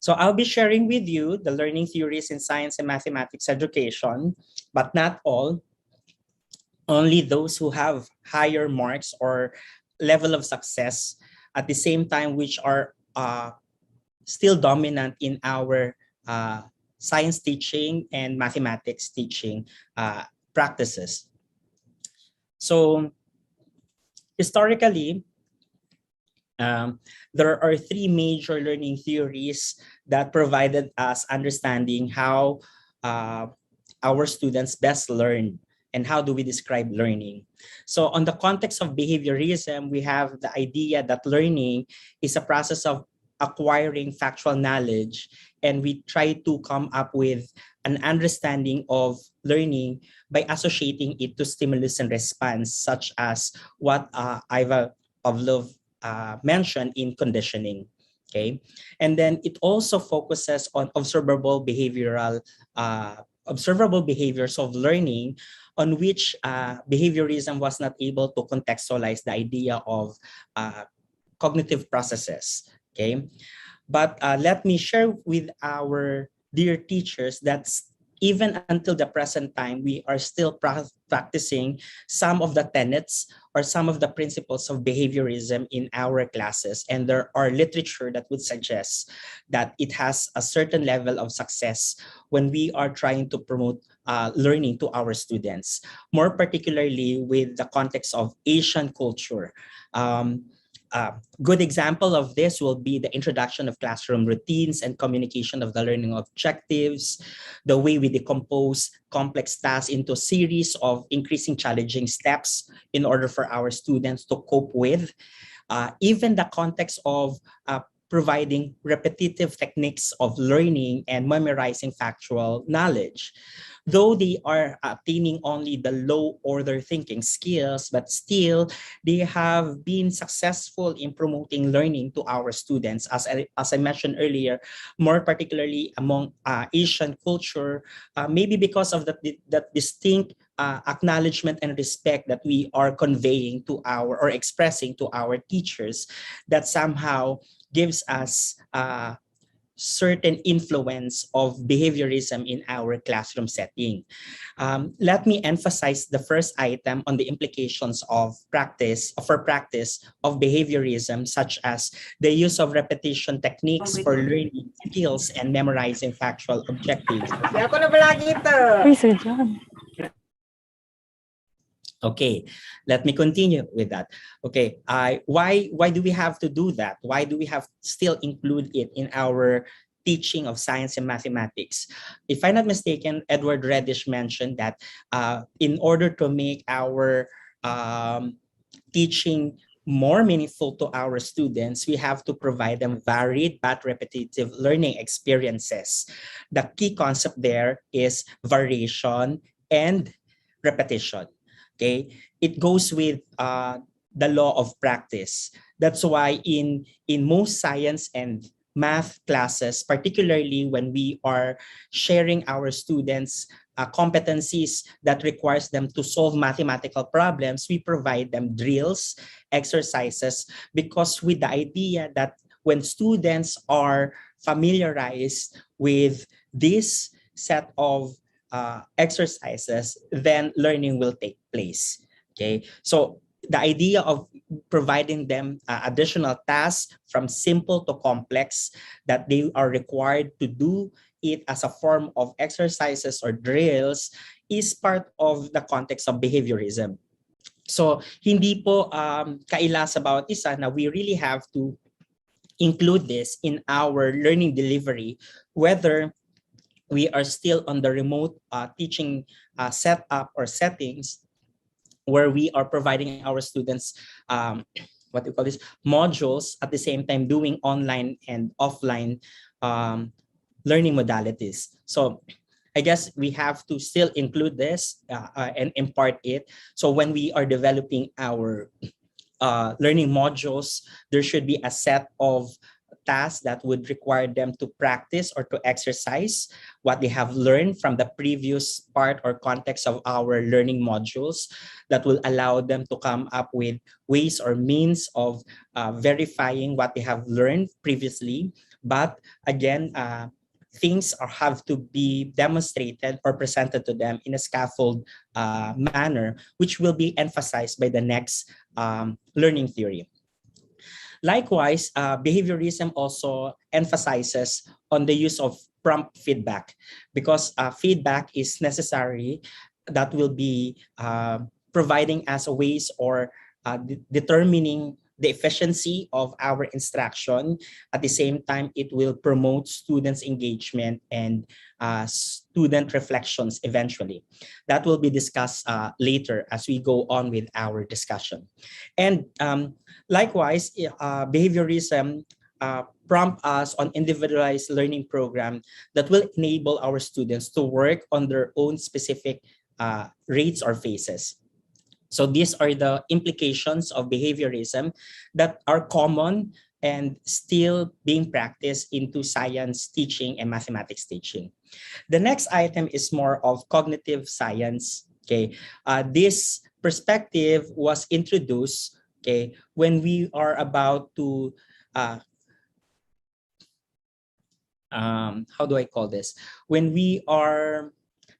So I'll be sharing with you the learning theories in science and mathematics education, but not all, only those who have higher marks or level of success at the same time, which are still dominant in our science teaching and mathematics teaching practices. So historically, there are three major learning theories that provided us understanding how our students best learn and how do we describe learning. So on the context of behaviorism, we have the idea that learning is a process of acquiring factual knowledge, and we try to come up with an understanding of learning by associating it to stimulus and response, such as what Iva Pavlov mentioned in conditioning. Okay, and then it also focuses on observable behavioral observable behaviors of learning, on which behaviorism was not able to contextualize the idea of cognitive processes. Okay, but let me share with our dear teachers that even until the present time, we are still practicing some of the tenets or some of the principles of behaviorism in our classes. And there are literature that would suggest that it has a certain level of success when we are trying to promote learning to our students, more particularly with the context of Asian culture. Good example of this will be the introduction of classroom routines and communication of the learning objectives, the way we decompose complex tasks into a series of increasing challenging steps in order for our students to cope with, even the context of providing repetitive techniques of learning and memorizing factual knowledge. Though they are attaining only the low order thinking skills, but still they have been successful in promoting learning to our students. As I mentioned earlier, more particularly among Asian culture, maybe because of that distinct acknowledgement and respect that we are conveying to our or expressing to our teachers, that somehow gives us certain influence of behaviorism in our classroom setting. Let me emphasize the first item on the implications of practice of behaviorism, such as the use of repetition techniques for learning skills and memorizing factual objectives. Okay, let me continue with that. Okay, why do we have to do that? Why do we have still include it in our teaching of science and mathematics? If I'm not mistaken, Edward Reddish mentioned that in order to make our teaching more meaningful to our students, we have to provide them varied but repetitive learning experiences. The key concept there is variation and repetition. Okay, it goes with the law of practice. That's why in most science and math classes, particularly when we are sharing our students competencies that requires them to solve mathematical problems, we provide them drills, exercises, because with the idea that when students are familiarized with this set of exercises, then learning will take place. Okay, so the idea of providing them additional tasks from simple to complex that they are required to do it as a form of exercises or drills is part of the context of behaviorism. So hindi po kaila sa bawat isa na we really have to include this in our learning delivery, whether we are still on the remote teaching setup or settings where we are providing our students what we call this modules, at the same time doing online and offline learning modalities. So I guess we have to still include this and impart it. So when we are developing our learning modules, there should be a set of tasks that would require them to practice or to exercise what they have learned from the previous part or context of our learning modules, that will allow them to come up with ways or means of verifying what they have learned previously But again, things have to be demonstrated or presented to them in a scaffold manner, which will be emphasized by the next learning theory. Likewise, behaviorism also emphasizes on the use of prompt feedback, because feedback is necessary that will be providing us ways or determining the efficiency of our instruction. At the same time, it will promote students' engagement and student reflections eventually. That will be discussed later as we go on with our discussion. And likewise, behaviorism prompt us on individualized learning program that will enable our students to work on their own specific rates or phases. So these are the implications of behaviorism that are common and still being practiced into science teaching and mathematics teaching. The next item is more of cognitive science. Okay, this perspective was introduced, okay, when we are about to how do I call this? When we are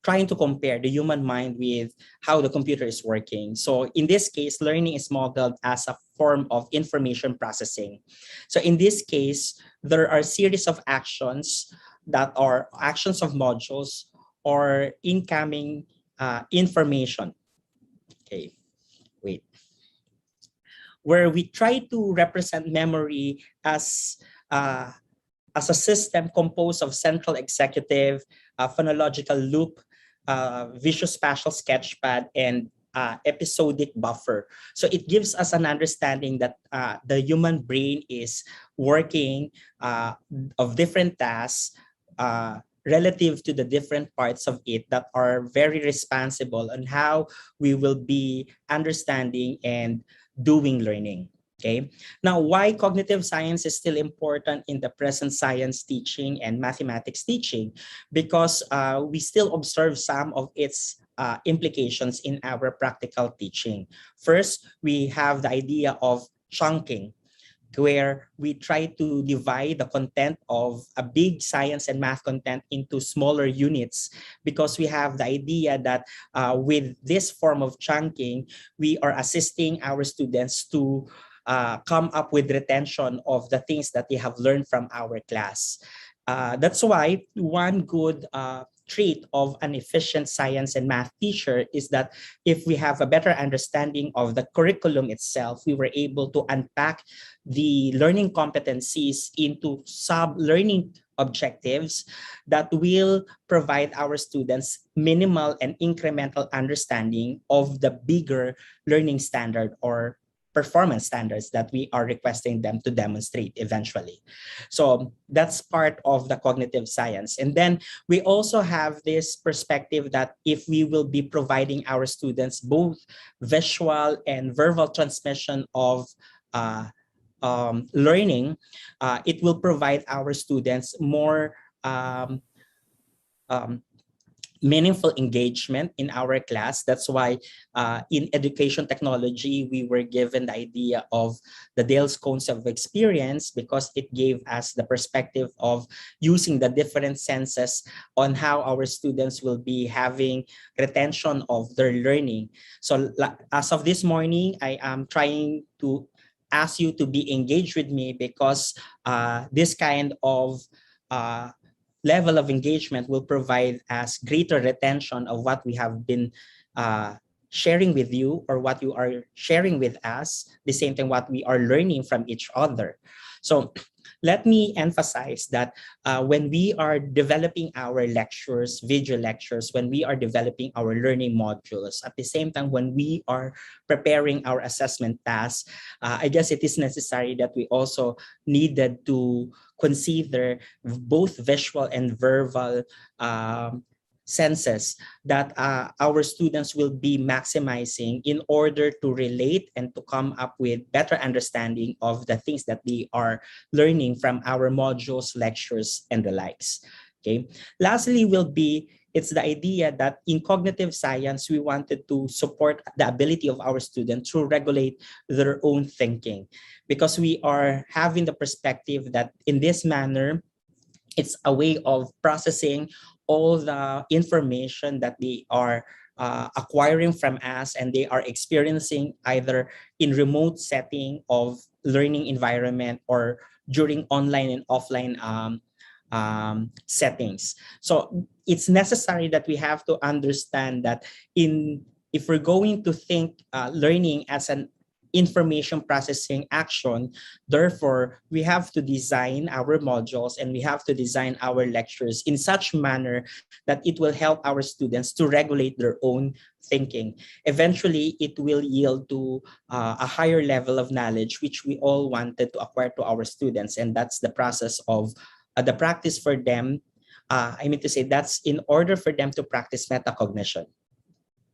trying to compare the human mind with how the computer is working. So in this case, learning is modeled as a form of information processing. So in this case, there are a series of actions that are actions of modules or incoming information. Okay, wait. Where we try to represent memory uh, as a system composed of central executive, phonological loop, visuospatial sketchpad, and episodic buffer. So it gives us an understanding that the human brain is working of different tasks relative to the different parts of it that are very responsible on how we will be understanding and doing learning. Okay. Now, why cognitive science is still important in the present science teaching and mathematics teaching? Because we still observe some of its implications in our practical teaching. First, we have the idea of chunking, where we try to divide the content of a big science and math content into smaller units, because we have the idea that with this form of chunking, we are assisting our students to come up with retention of the things that they have learned from our class. That's why one good trait of an efficient science and math teacher is that if we have a better understanding of the curriculum itself, we were able to unpack the learning competencies into sub-learning objectives that will provide our students minimal and incremental understanding of the bigger learning standard or performance standards that we are requesting them to demonstrate eventually. So that's part of the cognitive science. And then we also have this perspective that if we will be providing our students both visual and verbal transmission of learning, it will provide our students more um, meaningful engagement in our class. That's why in education technology, we were given the idea of the Dale's cones of experience, because it gave us the perspective of using the different senses on how our students will be having retention of their learning. So as of this morning, I am trying to ask you to be engaged with me, because this kind of level of engagement will provide us greater retention of what we have been sharing with you, or what you are sharing with us, the same thing what we are learning from each other. So let me emphasize that when we are developing our lectures, video lectures, when we are developing our learning modules, at the same time when we are preparing our assessment tasks, I guess it is necessary that we also needed to consider both visual and verbal senses that our students will be maximizing in order to relate and to come up with better understanding of the things that they are learning from our modules, lectures, and the likes. Okay. Lastly will be It's the idea that in cognitive science, we wanted to support the ability of our students to regulate their own thinking, because we are having the perspective that in this manner, it's a way of processing all the information that they are acquiring from us, and they are experiencing either in remote setting of learning environment or during online and offline settings. So it's necessary that we have to understand that in if we're going to think learning as an information processing action, therefore we have to design our modules and we have to design our lectures in such manner that it will help our students to regulate their own thinking. Eventually it will yield to a higher level of knowledge, which we all wanted to acquire to our students, and that's the process of the practice for them. I mean to say that's in order for them to practice metacognition.